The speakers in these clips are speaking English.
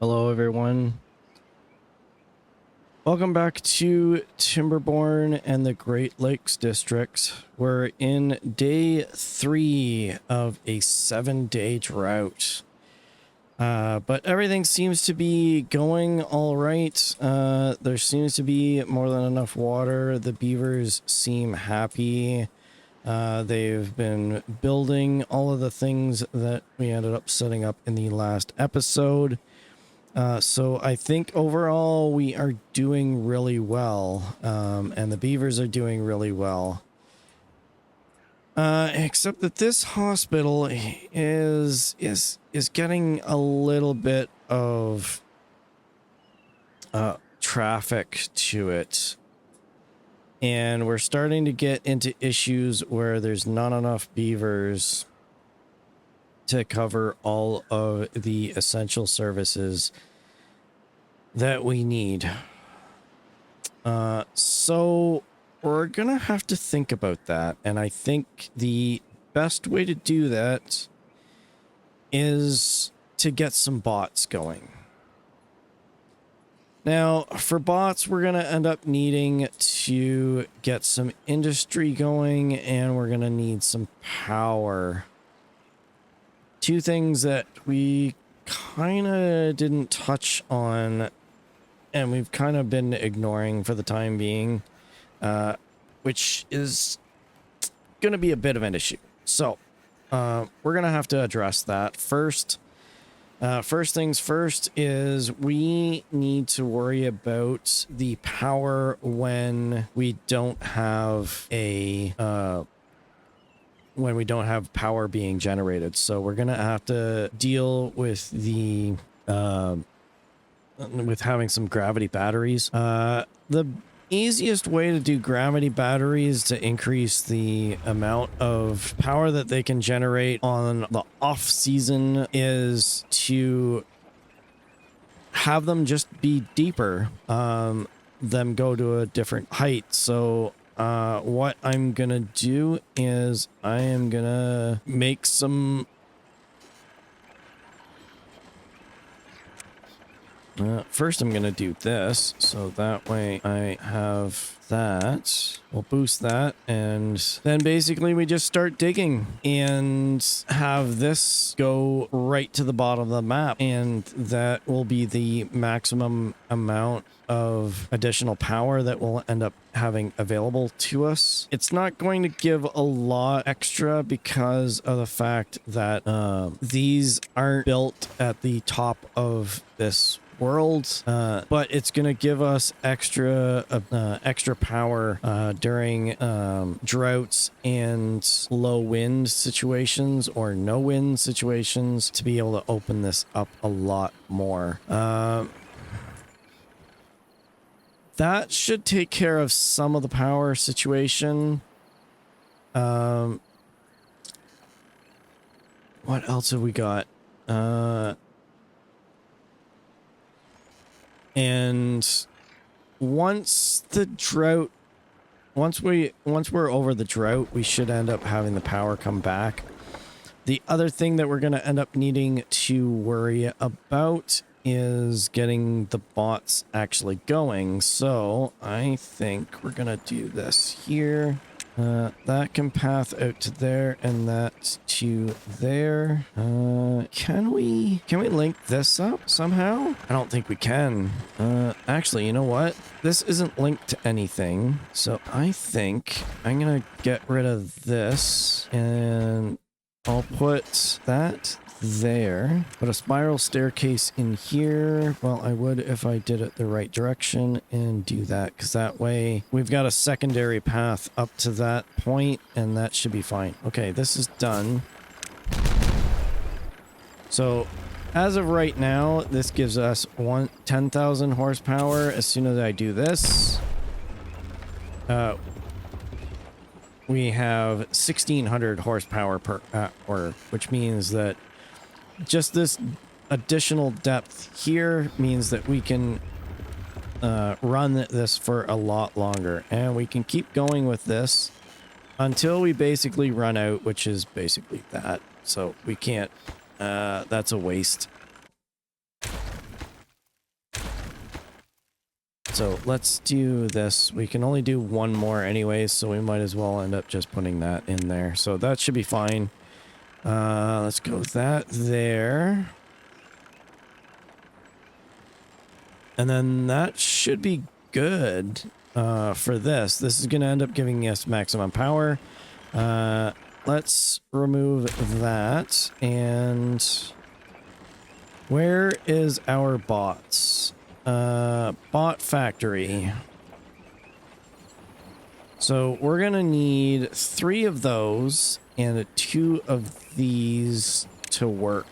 Hello, everyone. Welcome back to Timberborn and the Great Lakes districts. We're in day 3 of a 7-day drought. But everything seems to be going all right. There seems to be more than enough water. The beavers seem happy. They've been building all of the things that we ended up setting up in the last episode. So I think overall we are doing really well, and the beavers are doing really well. Except that this hospital is getting a little bit of traffic to it. And we're starting to get into issues where there's not enough beavers to cover all of the essential services that we need. So we're gonna have to think about that, and I think the best way to do that is to get some bots going. Now, for bots, we're gonna end up needing to get some industry going, and we're gonna need some power. Two things that we kind of didn't touch on and we've kind of been ignoring for the time being, which is going to be a bit of an issue. So we're going to have to address that first. First things first is we need to worry about the power when we don't have a power being generated. So we're gonna have to deal with the with having some gravity batteries. The easiest way to do gravity batteries to increase the amount of power that they can generate on the off season is to have them just be deeper, them go to a different height. So what I'm gonna do is I am gonna make some first I'm gonna do this, so that way I have that. We'll boost that, and then basically we just start digging and have this go right to the bottom of the map, and that will be the maximum amount of additional power that we'll end up having available to us. It's not going to give a lot extra because of the fact that these aren't built at the top of this world, but it's gonna give us extra power during droughts and low wind situations or no wind situations to be able to open this up a lot more. That should take care of some of the power situation. What else have we got? And once we're over the drought, we should end up having the power come back. The other thing that we're going to end up needing to worry about is getting the bots actually going. So I think we're going to do this here. That can path out to there and that to there. Can we link this up somehow? I don't think we can. Actually, you know what? This isn't linked to anything. So I think I'm gonna get rid of this and I'll put that there. Put a spiral staircase in here. Well, I would if I did it the right direction and do that, because that way we've got a secondary path up to that point and that should be fine. Okay, this is done. So as of right now, this gives us 10,000 horsepower. As soon as I do this, we have 1,600 horsepower per hour, which means that just this additional depth here means that we can run this for a lot longer, and we can keep going with this until we basically run out, which is basically that. So we can't, that's a waste. So let's do this. We can only do one more anyways, so we might as well end up just putting that in there. So that should be fine. Let's go that there. And then that should be good for this. This is going to end up giving us maximum power. Let's remove that. And where is our bots? Bot factory. So we're going to need 3 of those and 2 of these to work.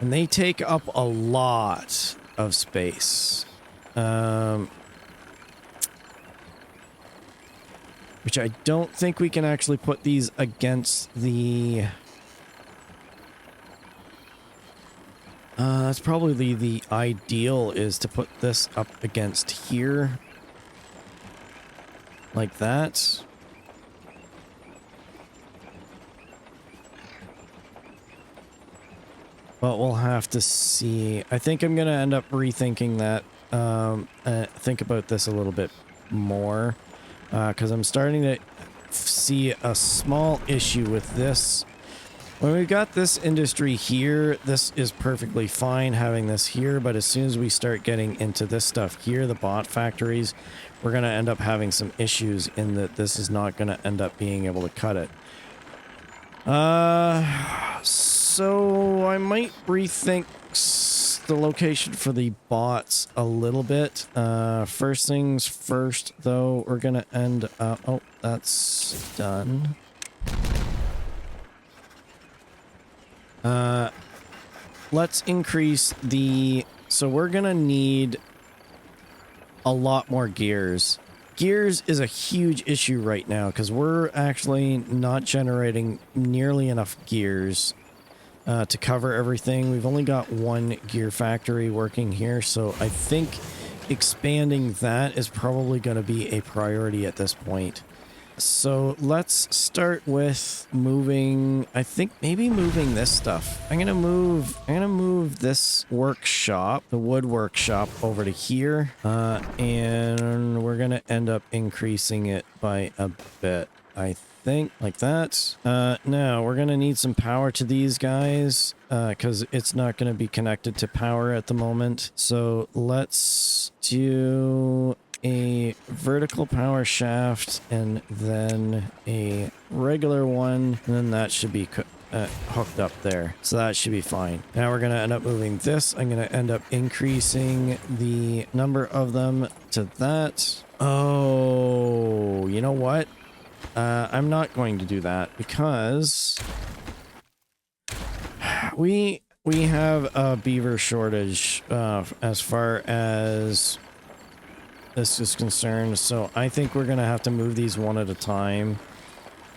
And they take up a lot of space. Which I don't think we can actually put these against the... that's probably the ideal, is to put this up against here. Like that. But we'll have to see. I think I'm going to end up rethinking that. Think about this a little bit more. Because I'm starting to see a small issue with this. When we've got this industry here, this is perfectly fine having this here, but as soon as we start getting into this stuff here, the bot factories, we're going to end up having some issues in that this is not going to end up being able to cut it. So I might rethink the location for the bots a little bit. First things first, though, we're going to end up... Oh, that's done. Let's increase the... So we're gonna need a lot more gears. Gears is a huge issue right now because we're actually not generating nearly enough gears to cover everything. We've only got 1 gear factory working here, so I think expanding that is probably going to be a priority at this point. So let's start with moving, I think maybe moving this stuff. I'm gonna move this workshop, the wood workshop, over to here. And we're gonna end up increasing it by a bit, I think, like that. Now we're gonna need some power to these guys, because it's not gonna be connected to power at the moment. So let's do a vertical power shaft and then a regular one, and then that should be hooked up there, so that should be fine. Now we're going to end up moving this. I'm going to end up increasing the number of them to that. Oh, you know what? I'm not going to do that because we have a beaver shortage as far as this is concerned, so I think we're gonna have to move these one at a time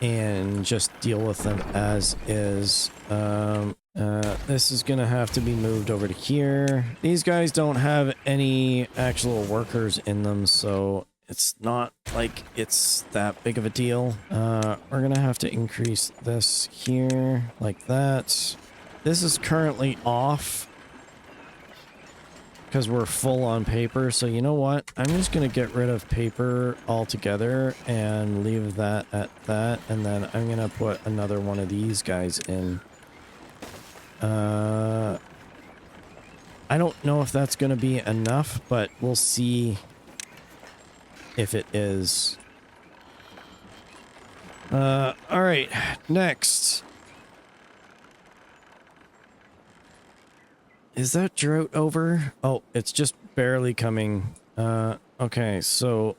and just deal with them as is. This is gonna have to be moved over to here. These guys don't have any actual workers in them, so it's not like it's that big of a deal. We're gonna have to increase this here like that. This is currently off because we're full on paper, so you know what? I'm just gonna get rid of paper altogether and leave that at that, and then I'm gonna put another one of these guys in. I don't know if that's gonna be enough, but we'll see if it is. Alright, next. Is that drought over? Oh, it's just barely coming. Okay, so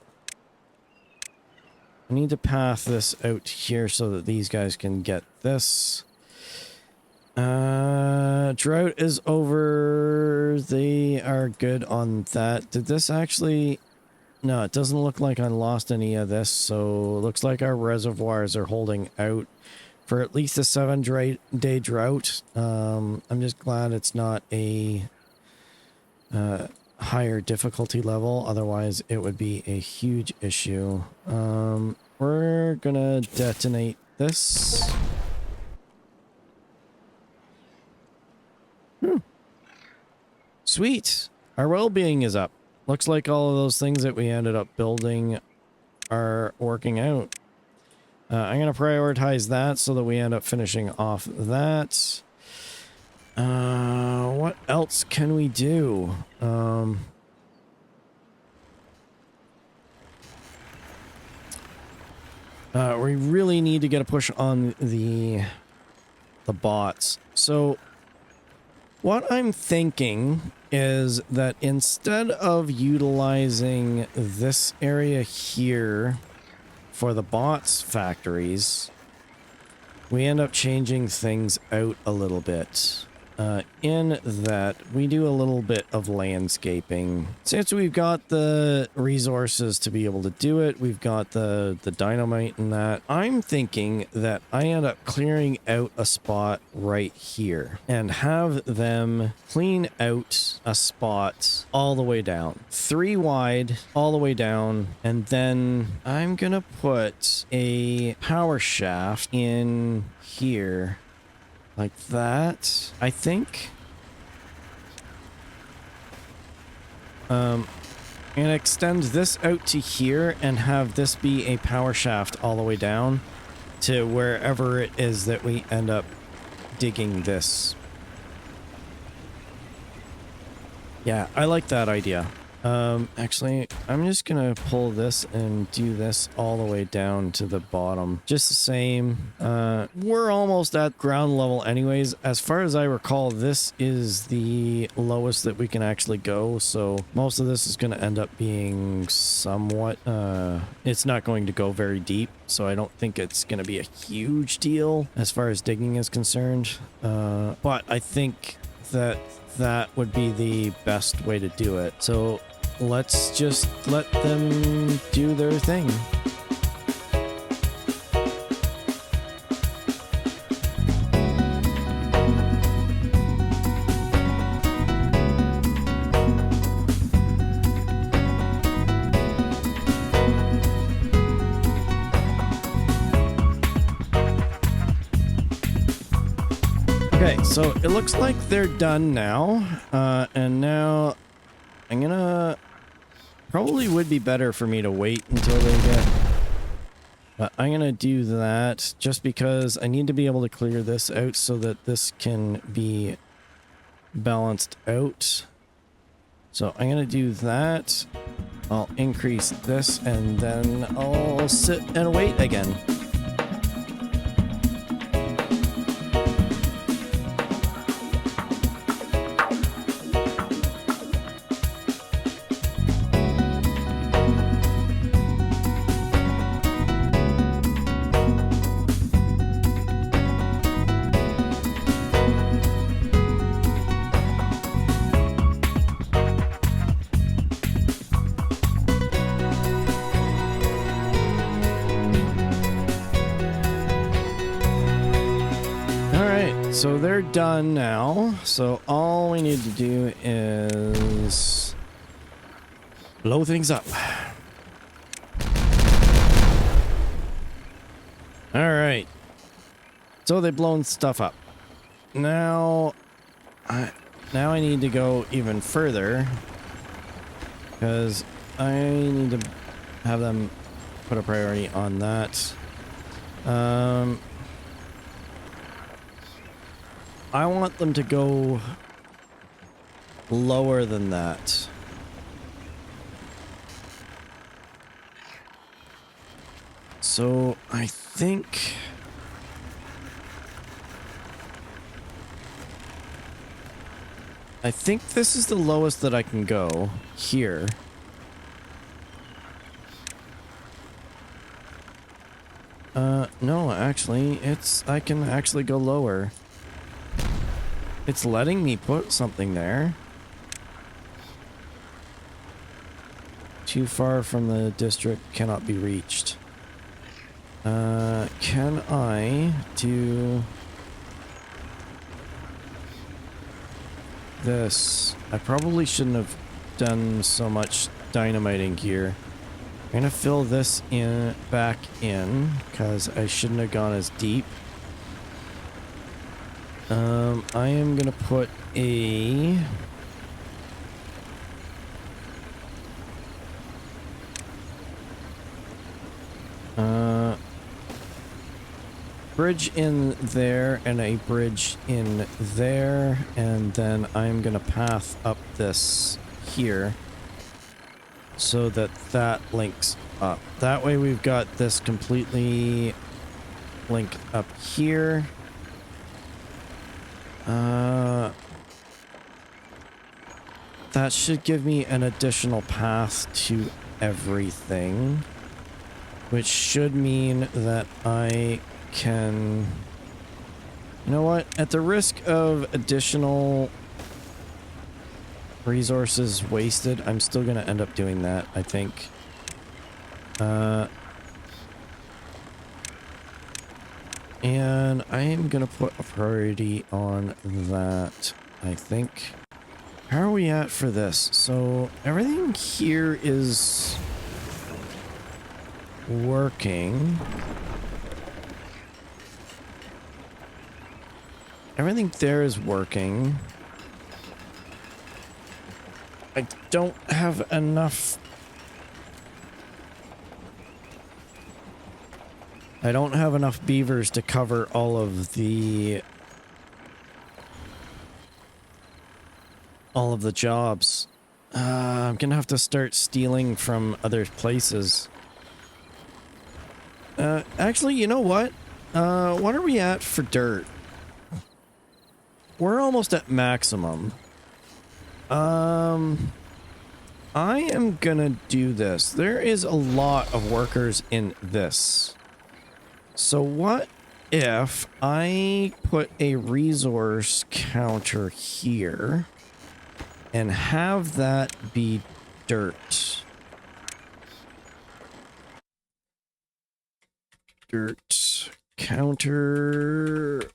I need to path this out here so that these guys can get this. Drought is over. They are good on that. Did this actually... No, it doesn't look like I lost any of this, so it looks like our reservoirs are holding out for at least a 7-day drought. I'm just glad it's not a higher difficulty level, otherwise it would be a huge issue. We're gonna detonate this. Sweet! Our well-being is up. looks like all of those things that we ended up building are working out. I'm going to prioritize that so that we end up finishing off that. What else can we do? We really need to get a push on the bots. So what I'm thinking is that instead of utilizing this area here for the bots factories, we end up changing things out a little bit. In that we do a little bit of landscaping. Since we've got the resources to be able to do it, we've got the dynamite and that, I'm thinking that I end up clearing out a spot right here and have them clean out a spot all the way down. 3 wide, all the way down, and then I'm gonna put a power shaft in here. Like that, I think. And extend this out to here and have this be a power shaft all the way down to wherever it is that we end up digging this. Yeah, I like that idea. Actually, I'm just gonna pull this and do this all the way down to the bottom. Just the same. We're almost at ground level anyways. As far as I recall, this is the lowest that we can actually go. So most of this is gonna end up being somewhat, it's not going to go very deep. So I don't think it's gonna be a huge deal as far as digging is concerned. But I think that would be the best way to do it. So let's just let them do their thing. Okay, so it looks like they're done now, and now I'm gonna... Probably would be better for me to wait until they get... But I'm gonna do that just because I need to be able to clear this out so that this can be balanced out. So I'm gonna do that. I'll increase this and then I'll sit and wait again. So they're done now. So all we need to do is blow things up. All right. So they've blown stuff up. Now I need to go even further because I need to have them put a priority on that. I want them to go lower than that. So I think this is the lowest that I can go here. No, actually, I can actually go lower. It's letting me put something there. Too far from the district, cannot be reached. Can I do this? I probably shouldn't have done so much dynamiting here. I'm gonna fill this back in because I shouldn't have gone as deep. I am gonna put a bridge in there and a bridge in there, and then I'm gonna path up this here so that that links up. That way we've got this completely linked up here. That should give me an additional path to everything, which should mean that I can... You know what? At the risk of additional resources wasted, I'm still going to end up doing that, I think. And I am going to put a priority on that, I think. How are we at for this? So everything here is working. Everything there is working. I don't have enough. I don't have enough beavers to cover all of the jobs. I'm gonna have to start stealing from other places. Actually, you know what? What are we at for dirt? We're almost at maximum. I am gonna do this. There is a lot of workers in this. So what if I put a resource counter here and have that be dirt? Dirt counter.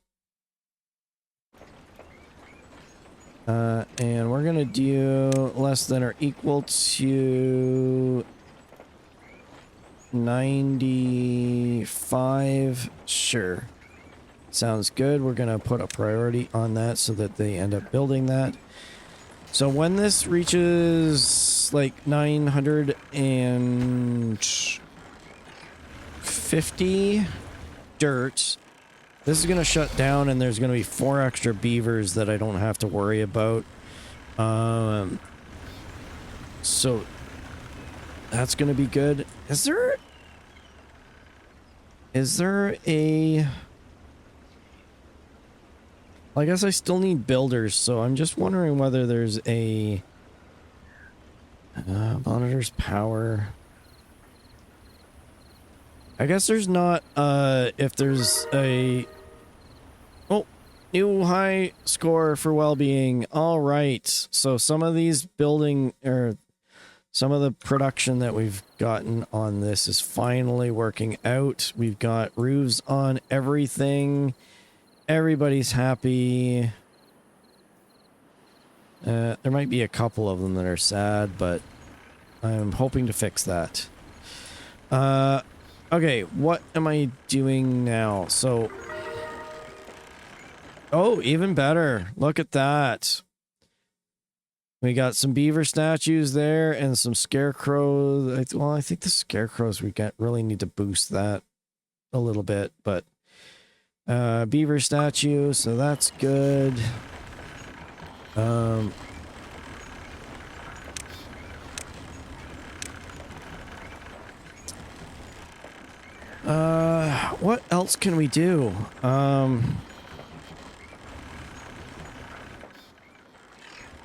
And we're gonna do less than or equal to 95. Sure. Sounds good. We're gonna put a priority on that so that they end up building that. So when this reaches like 950 dirt, this is going to shut down, and there's going to be 4 extra beavers that I don't have to worry about. So that's going to be good. Is there a... I guess I still need builders, so I'm just wondering whether there's a... monitors power... I guess there's not, if there's a... Oh, new high score for well-being. All right. So some of these building, or some of the production that we've gotten on this is finally working out. We've got roofs on everything. Everybody's happy. There might be a couple of them that are sad, but I'm hoping to fix that. Okay, what am I doing now? So... Oh, even better. Look at that. We got some beaver statues there and some scarecrows. Well, I think the scarecrows really need to boost that a little bit, but... beaver statue, so that's good. What else can we do?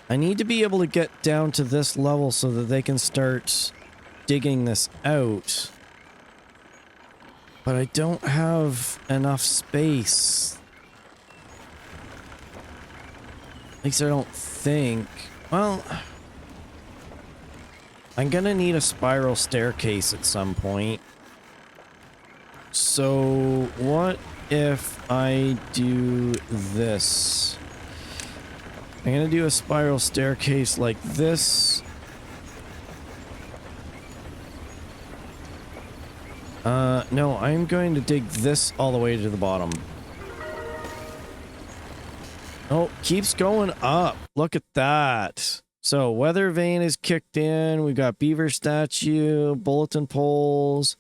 I need to be able to get down to this level so that they can start digging this out. But I don't have enough space. At least I don't think. Well, I'm gonna need a spiral staircase at some point. So, what if I do this? I'm gonna do a spiral staircase like this. No, I'm going to dig this all the way to the bottom. Oh, keeps going up. Look at that. So, weather vane is kicked in. We've got beaver statue, bulletin poles,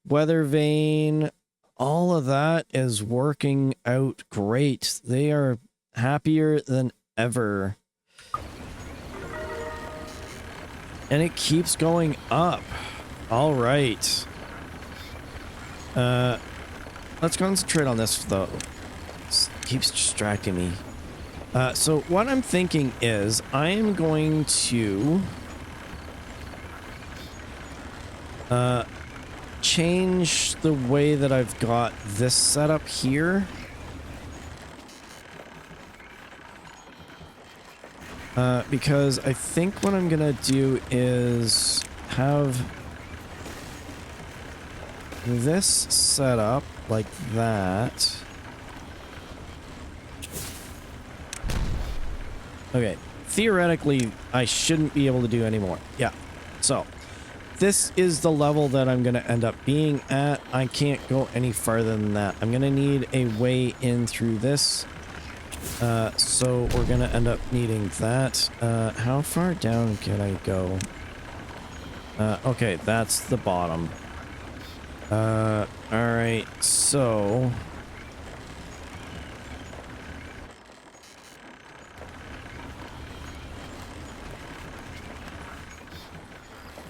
weather vane, all of that is working out great. They are happier than ever. And it keeps going up. All right. Let's concentrate on this, though. It keeps distracting me. So what I'm thinking is I am going to change the way that I've got this set up here. Because I think what I'm gonna do is have this set up like that. Okay, theoretically, I shouldn't be able to do any more. Yeah, so this is the level that I'm gonna end up being at. I can't go any farther than that. I'm gonna need a way in through this. So we're gonna end up needing that. How far down can I go? Okay, that's the bottom. Alright, so...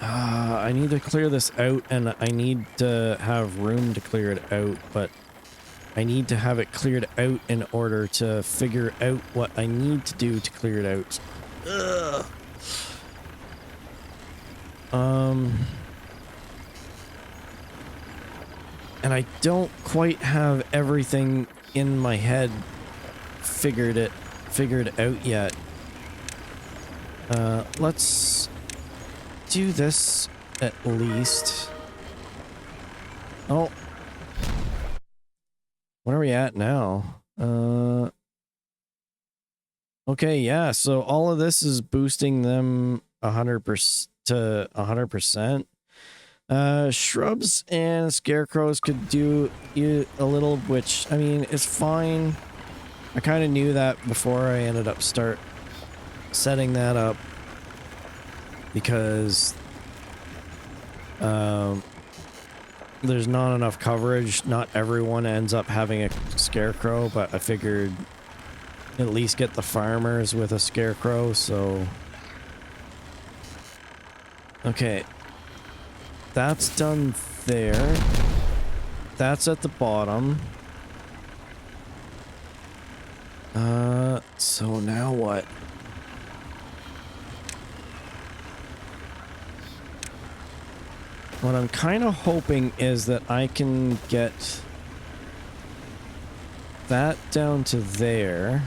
I need to clear this out, and I need to have room to clear it out, but I need to have it cleared out in order to figure out what I need to do to clear it out. Ugh. And I don't quite have everything in my head figured out yet. Let's do this at least. Oh. What are we at now? Okay, yeah, so all of this is boosting them 100% to 100%. Shrubs and scarecrows could do a little, which, I mean, it's fine. I kind of knew that before I ended up setting that up. Because, there's not enough coverage. Not everyone ends up having a scarecrow, but I figured at least get the farmers with a scarecrow, so... Okay. That's done there. That's at the bottom. So now what? What I'm kind of hoping is that I can get that down to there.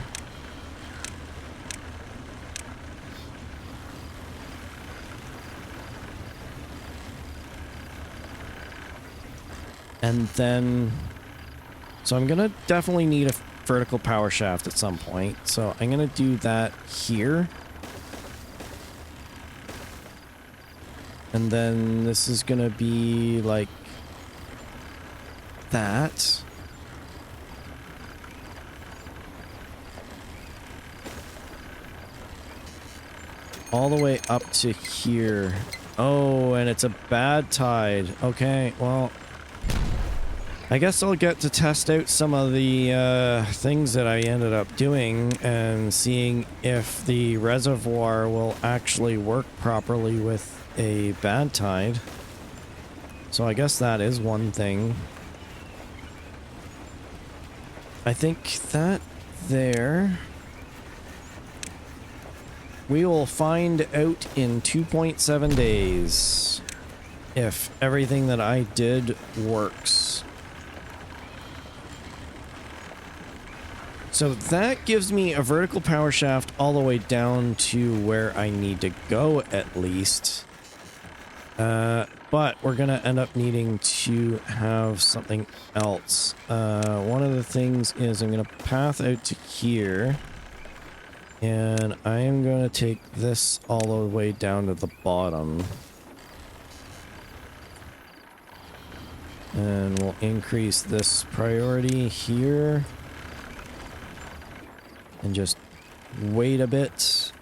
And then... So I'm gonna definitely need a vertical power shaft at some point. So I'm gonna do that here. And then this is gonna be like that. All the way up to here. Oh, and it's a bad tide. Okay, well, I guess I'll get to test out some of the things that I ended up doing and seeing if the reservoir will actually work properly with a bad tide. So I guess that is one thing. I think that there... We will find out in 2.7 days if everything that I did works. So that gives me a vertical power shaft all the way down to where I need to go at least. But we're gonna end up needing to have something else. One of the things is I'm gonna path out to here. And I am going to take this all the way down to the bottom. And we'll increase this priority here. And just wait a bit.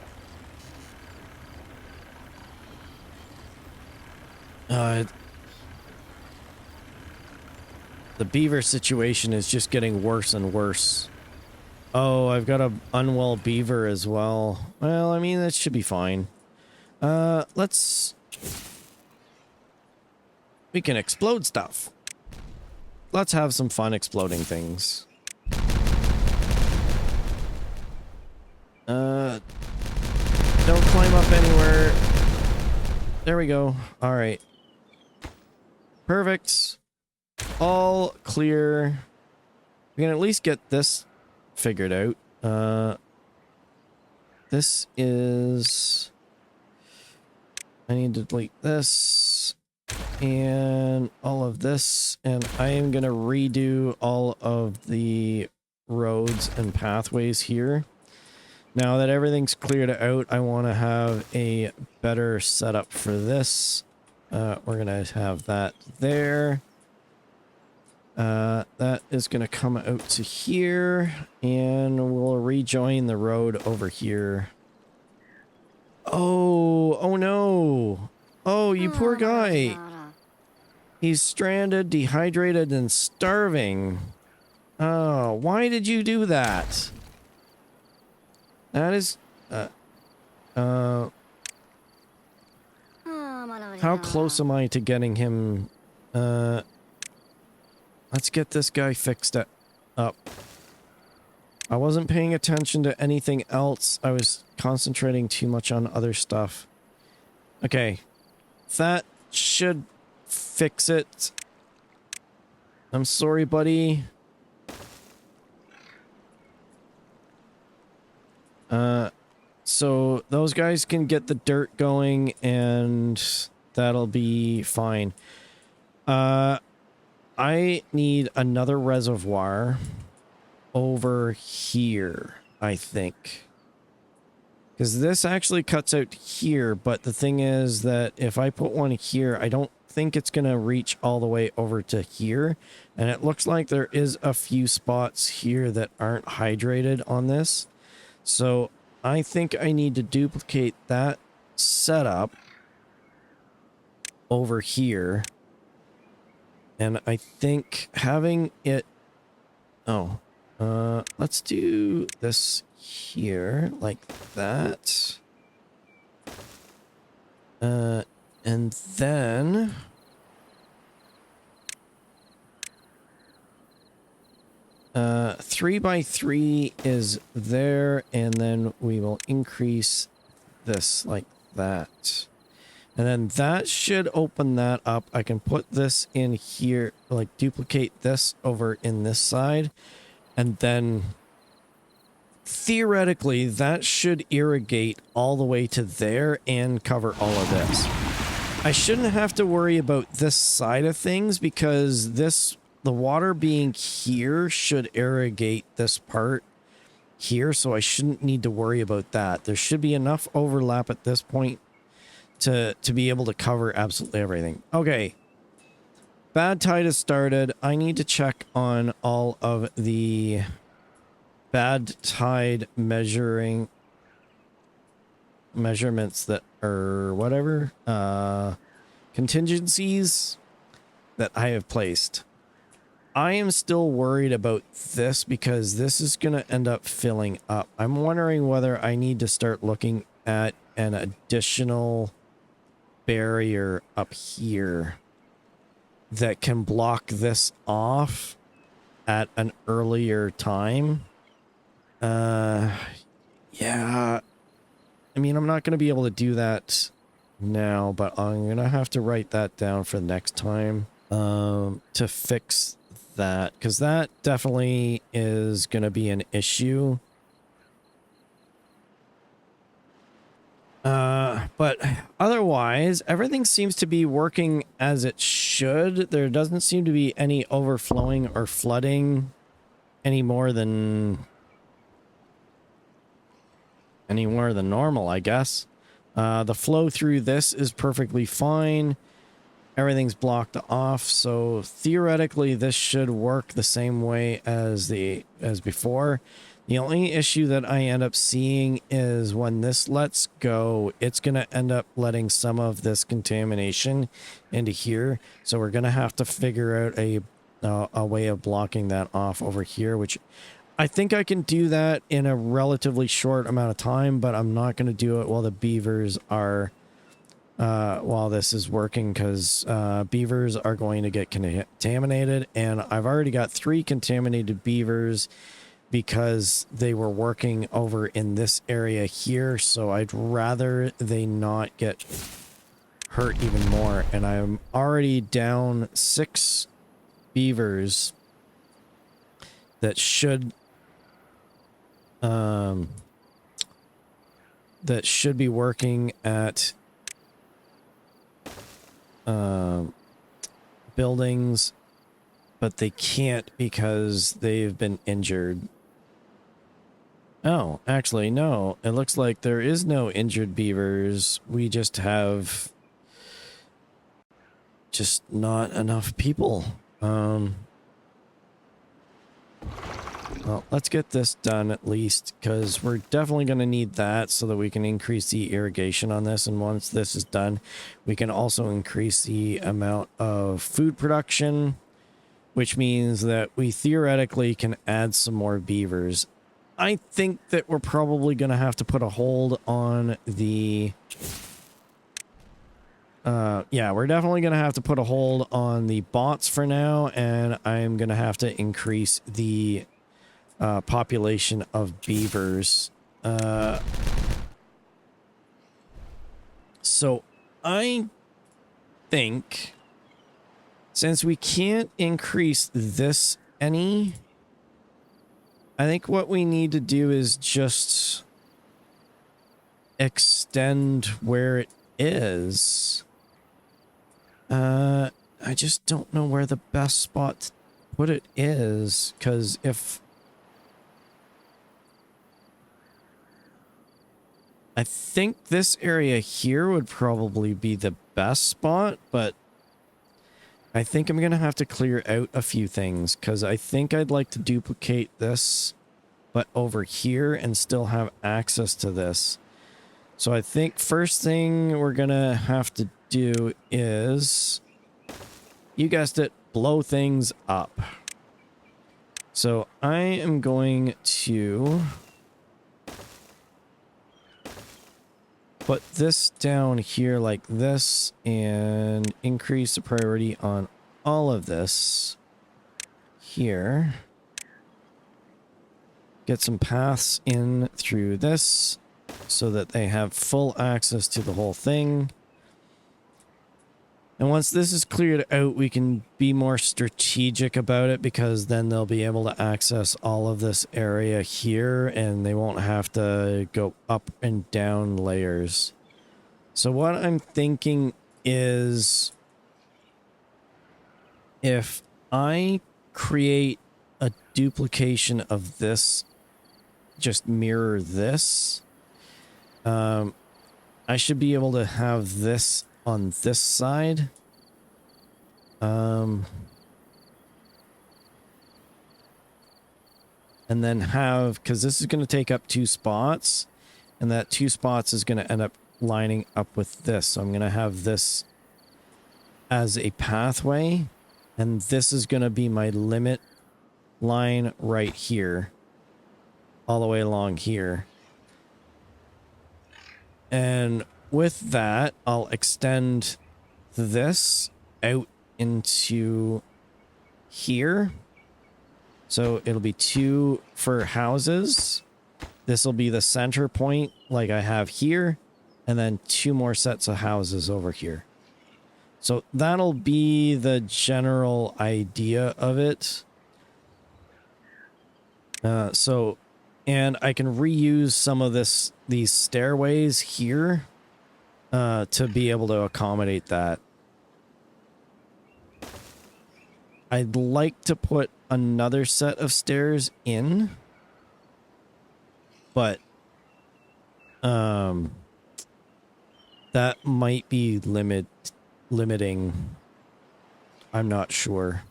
the beaver situation is just getting worse and worse. Oh, I've got a unwell beaver as well. Well, I mean, that should be fine. Let's... We can explode stuff. Let's have some fun exploding things. Don't climb up anywhere. There we go. All right. Perfect. All clear. We can at least get this figured out. This is... I need to delete this and all of this, and I am going to redo all of the roads and pathways here. Now that everything's cleared out, I want to have a better setup for this. We're going to have that there. That is going to come out to here, and we'll rejoin the road over here. Oh no. Oh, you poor guy. He's stranded, dehydrated, and starving. Oh, why did you do that? That is... how close am I to getting him... let's get this guy fixed up. I wasn't paying attention to anything else. I was concentrating too much on other stuff. Okay. That should fix it. I'm sorry, buddy. So those guys can get the dirt going and that'll be fine. I need another reservoir over here, I think. Because this actually cuts out here, but the thing is that if I put one here, I don't think it's going to reach all the way over to here. And it looks like there is a few spots here that aren't hydrated on this. So I think I need to duplicate that setup over here. And I think having it... Oh, let's do this here like that. And then... 3x3 is there, and then we will increase this like that. And then that should open that up. I can put this in here, like duplicate this over in this side, and then theoretically that should irrigate all the way to there and cover all of this. I shouldn't have to worry about this side of things because the water being here should irrigate this part here, so I shouldn't need to worry about that. There should be enough overlap at this point to be able to cover absolutely everything. Okay. Bad tide has started. I need to check on all of the bad tide measurements that are whatever contingencies that I have placed. I am still worried about this because this is going to end up filling up. I'm wondering whether I need to start looking at an additional barrier up here that can block this off at an earlier time. Yeah. I mean, I'm not going to be able to do that now, but I'm going to have to write that down for next time to fix that, because that definitely is going to be an issue. But otherwise, everything seems to be working as it should. There doesn't seem to be any overflowing or flooding any more than normal, I guess. The flow through this is perfectly fine. Everything's blocked off, so theoretically this should work the same way as before. The only issue that I end up seeing is when this lets go, it's going to end up letting some of this contamination into here. So we're going to have to figure out a a way of blocking that off over here, which I think I can do that in a relatively short amount of time, but I'm not going to do it while the beavers are, while this is working, because beavers are going to get contaminated, and I've already got 3 contaminated beavers because they were working over in this area here, so I'd rather they not get hurt even more. And I'm already down 6 beavers that should be working at buildings, but they can't because they've been injured. Oh, actually, no. It looks like there is no injured beavers. We just have just not enough people. Well, let's get this done at least, because we're definitely going to need that so that we can increase the irrigation on this. And once this is done, we can also increase the amount of food production, which means that we theoretically can add some more beavers. I think that we're probably going to have to put a hold on the... yeah, we're definitely going to have to put a hold on the bots for now, and I'm going to have to increase the population of beavers. So I think, since we can't increase this any, I think what we need to do is just extend where it is. I just don't know where the best spot to put it is, because if... I think this area here would probably be the best spot, but I think I'm going to have to clear out a few things, because I think I'd like to duplicate this, but over here, and still have access to this. So I think first thing we're going to have to do is, you guessed it, blow things up. So I am going to put this down here like this and increase the priority on all of this here. Get some paths in through this so that they have full access to the whole thing. And once this is cleared out, we can be more strategic about it, because then they'll be able to access all of this area here and they won't have to go up and down layers. So what I'm thinking is, if I create a duplication of this, just mirror this, I should be able to have this on this side. And then have, because this is going to take up 2 spots, and that 2 spots is going to end up lining up with this. So I'm going to have this as a pathway, and this is going to be my limit line right here, all the way along here. And with that, I'll extend this out into here. So it'll be 2 for houses. This will be the center point like I have here, and then 2 more sets of houses over here. So that'll be the general idea of it. And I can reuse some of these stairways here to be able to accommodate that. I'd like to put another set of stairs in, but that might be limiting. I'm not sure.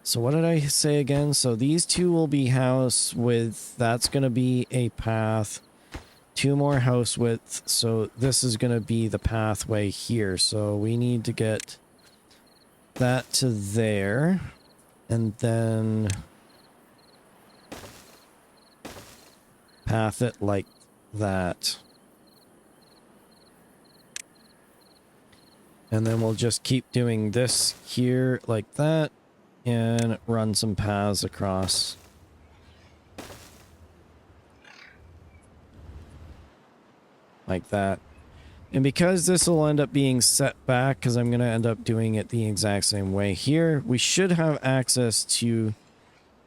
So what did I say again? So these 2 will be house width. That's going to be a path. 2 more house width. So this is going to be the pathway here. So we need to get that to there. and then path it like that. And then we'll just keep doing this here like that and run some paths across. Like that. And because this will end up being set back, because I'm going to end up doing it the exact same way here, we should have access to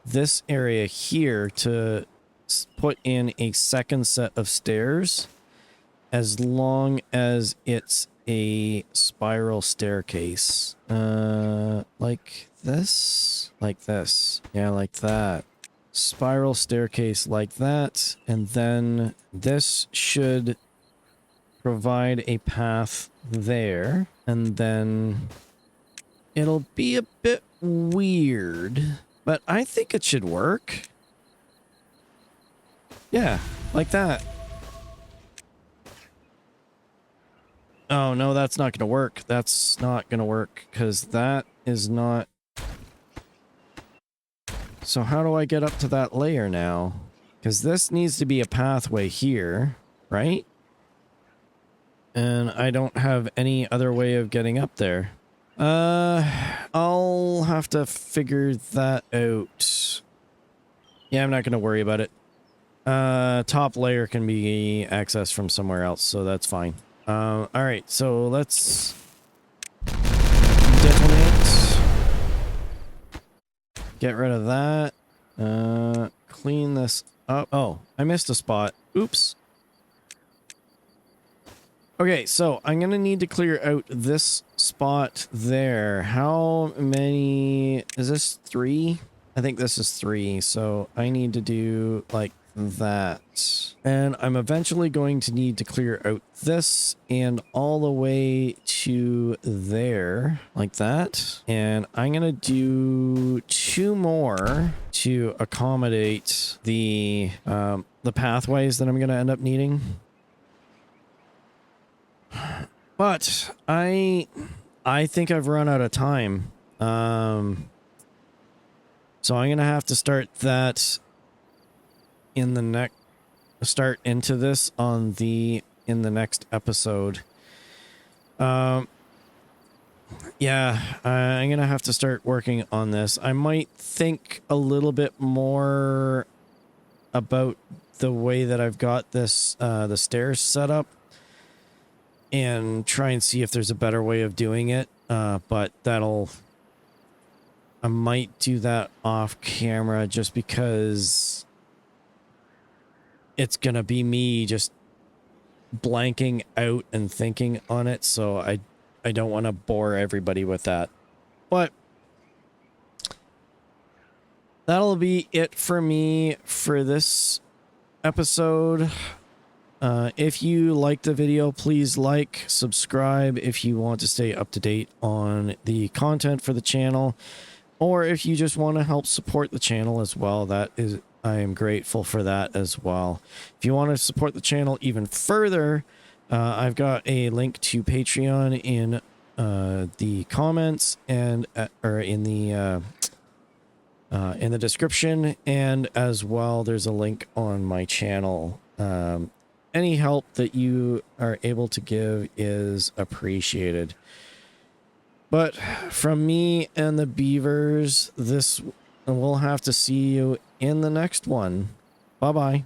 this area here to put in a second set of stairs, as long as it's a spiral staircase. Like this? Like this. Yeah, like that. Spiral staircase like that, and then this should provide a path there, and then it'll be a bit weird, but I think it should work. Yeah, like that. Oh, no, that's not gonna work. That's not gonna work, because that is not... So how do I get up to that layer now? Because this needs to be a pathway here, right? And I don't have any other way of getting up there. I'll have to figure that out. Yeah, I'm not going to worry about it. Top layer can be accessed from somewhere else, so that's fine. Alright, so let's detonate. Get rid of that. Clean this up. Oh, I missed a spot. Oops. Okay, so I'm going to need to clear out this spot there. How many... Is this 3? I think this is 3, so I need to do like that. And I'm eventually going to need to clear out this and all the way to there, like that. And I'm going to do 2 more to accommodate the pathways that I'm going to end up needing. But I think I've run out of time. So I'm gonna have to start that in the start into this on in the next episode. Yeah, I'm gonna have to start working on this. I might think a little bit more about the way that I've got this the stairs set up, and try and see if there's a better way of doing it. But I might do that off camera, just because it's gonna be me just blanking out and thinking on it, so I don't want to bore everybody with that. But that'll be it for me for this episode. If you liked the video, please like, subscribe if you want to stay up to date on the content for the channel, or if you just want to help support the channel as well. I am grateful for that as well. If you want to support the channel even further, I've got a link to Patreon in the comments and or in the description, and as well there's a link on my channel. Any help that you are able to give is appreciated. But from me and the beavers, we'll have to see you in the next one. Bye-bye.